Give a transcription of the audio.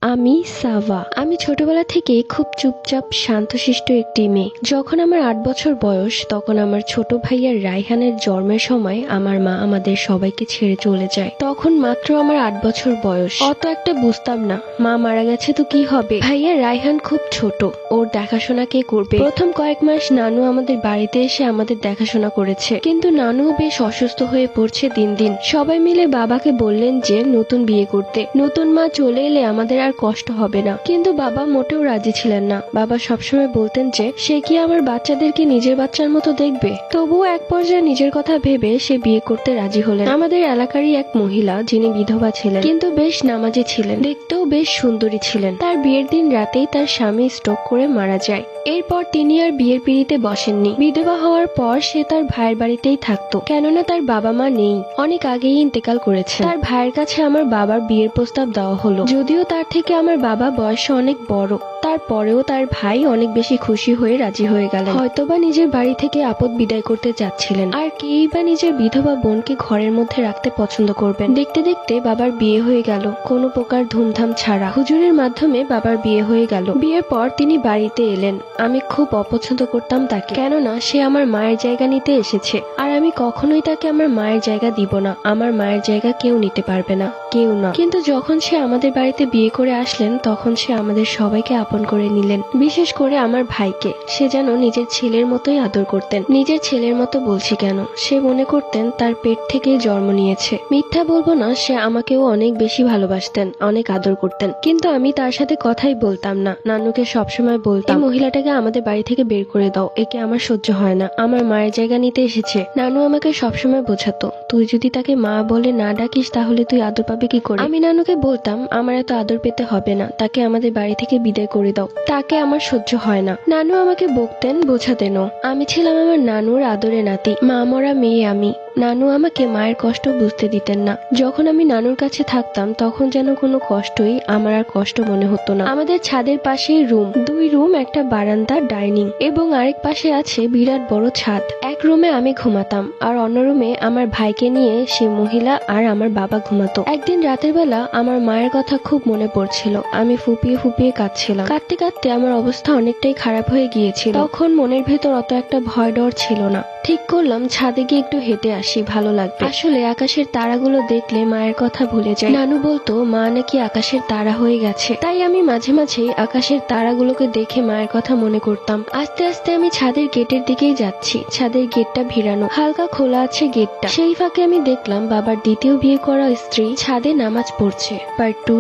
আমি সাভা। আমি ছোটবেলা থেকে খুব চুপচাপ শান্তশিষ্ট একটি মেয়ে। যখন আমার ৮ বছর বয়স তখন আমার ছোট ভাইয়ার রায়হানের জন্মের সময় আমার মা আমাদের সবাইকে ছেড়ে চলে যায়। তখন মাত্র আমার ৮ বছর বয়স। অত একটা বুঝতাম না, মা মারা গেছে তো কি হবে। ভাইয়ার রায়হান খুব ছোট, ওর দেখাশোনা কে করবে। প্রথম কয়েক মাস নানু আমাদের বাড়িতে এসে আমাদের দেখাশোনা করেছে, কিন্তু নানু বেশ অসুস্থ হয়ে পড়ছে দিন দিন। সবাই মিলে বাবাকে বললেন যে নতুন বিয়ে করতে, নতুন মা চলে এলে আমাদের আর কষ্ট হবে না। কিন্তু বাবা মোটেও রাজি ছিলেন না। বাবা সবসময় বলতেন যে সে কি আমার বাচ্চাদেরকে নিজের বাচ্চার মতো দেখবে। তবুও এক পর্যায়ে নিজের কথা ভেবে সে বিয়ে করতে রাজি হলেন। আমাদের এলাকারই এক মহিলা, যিনি বিধবা ছিলেন কিন্তু বেশ নামাজি ছিলেন, দেখতেও বেশ সুন্দরী ছিলেন। তার বিয়ের দিন রাতেই তার স্বামী স্ট্রোক করে মারা যায়। এরপর তিনি আর বিয়ের পিঁড়িতে বসেননি। বিধবা হওয়ার পর সে তার ভাইয়ের বাড়িতেই থাকতো, কেননা তার বাবা মা নেই, অনেক আগেই ইন্তেকাল করেছে। তার ভাইয়ের কাছে আমার বাবার বিয়ের প্রস্তাব দেওয়া হলো। যদিও তার থেকে আমার বাবা বয়সে অনেক বড়, তারপরেও তার ভাই অনেক বেশি খুশি হয়ে রাজি হয়ে গেলেন। হয়তোবা নিজের বাড়ি থেকে আপদ বিদায় করতে চাচ্ছিলেন। আর কেই বা নিজের বিধবা বোনকে ঘরের মধ্যে রাখতে পছন্দ করবেন। দেখতে দেখতে বাবার বিয়ে হয়ে গেল, কোনো প্রকার ধুমধাম ছাড়া। হুজুরের মাধ্যমে বাবার বিয়ে হয়ে গেল। বিয়ের পর তিনি বাড়িতে এলেন। আমি খুব অপছন্দ করতাম তাকে, কেননা সে আমার মায়ের জায়গা নিতে এসেছে, আর আমি কখনোই তাকে আমার মায়ের জায়গা দিব না। আমার মায়ের জায়গা কেউ নিতে পারবে না, কেউ না। কিন্তু যখন সে আমাদের বাড়িতে বিয়ে করে আসলেন তখন সে আমাদের সবাইকে আপন করে নিলেন, বিশেষ করে আমার ভাইকে। সে যেন নিজের ছেলের মতোই আদর করতেন। নিজের ছেলের মতো বলছি কেন, সে মনে করতেন তার পেট থেকেই জন্ম নিয়েছে। মিথ্যা বলবো না, সে আমাকেও অনেক বেশি ভালোবাসতেন, অনেক আদর করতেন। কিন্তু আমি তার সাথে কথাই বলতাম না। নানুকে সবসময় বলতাম, এই মহিলাটাকে আমাদের বাড়ি থেকে বের করে দাও, একে আমার সহ্য হয় না, আমার মায়ের জায়গা নিতে এসেছে। নানু আমাকে সবসময় বোঝাতো, তুই যদি তাকে মা বলে না ডাকিস তাহলে তুই আদর পাবি কি করে। আমি নানুকে বলতাম, আমার এত আদর পেতে হবে না, তাকে আমাদের বাড়ি থেকে বিদায় করে দাও, তাকে আমার সহ্য হয় না। নানু আমাকে বকতেন, বোঝাতেনও। আমি ছিলাম আমার নানুর আদরে নাতি, মা মরা মেয়ে আমি। নানু আমাকে মায়ের কষ্ট বুঝতে দিতেন না। যখন আমি নানুর কাছে থাকতাম তখন যেন কোনো কষ্টই আমার আর কষ্ট মনে হতো না। আমাদের ছাদের পাশেই রুম, 2 রুম, একটা বারান্দা, ডাইনিং, এবং আরেক পাশে আছে বিরাট বড় ছাদ। এক রুমে আমি ঘুমাতাম, আর অন্য রুমে আমার ভাইকে নিয়ে সে মহিলা আর আমার বাবা ঘুমাতো। একদিন রাতের বেলা আমার মায়ের কথা খুব মনে পড়ছিল। আমি ফুপিয়ে ফুপিয়ে কাঁদছিলাম। কাঁদতে কাঁদতে আমার অবস্থা অনেকটাই খারাপ হয়ে গিয়েছিল। তখন মনের ভেতর অত একটা ভয় ডর ছিল না। ঠিক করলাম ছাদে গিয়ে একটু হেঁটে আসি, ভালো লাগবে। আসলে আকাশের তারাগুলো দেখলে মায়ের কথা ভুলে যায়। নানু বলতো মা নাকি আকাশের তারা হয়ে গেছে, তাই আমি মাঝে মাঝে আকাশের তারাগুলোকে দেখে মায়ের কথা মনে করতাম। আস্তে আস্তে আমি ছাদের গেটের দিকেই যাচ্ছি। ছাদের গেটটা ভিড়ানো, হালকা খোলা আছে গেটটা। সেই ফাঁকে আমি দেখলাম বাবার দ্বিতীয় বিয়ে করা স্ত্রী ছাদে নামাজ পড়ছে। পার্ট 2।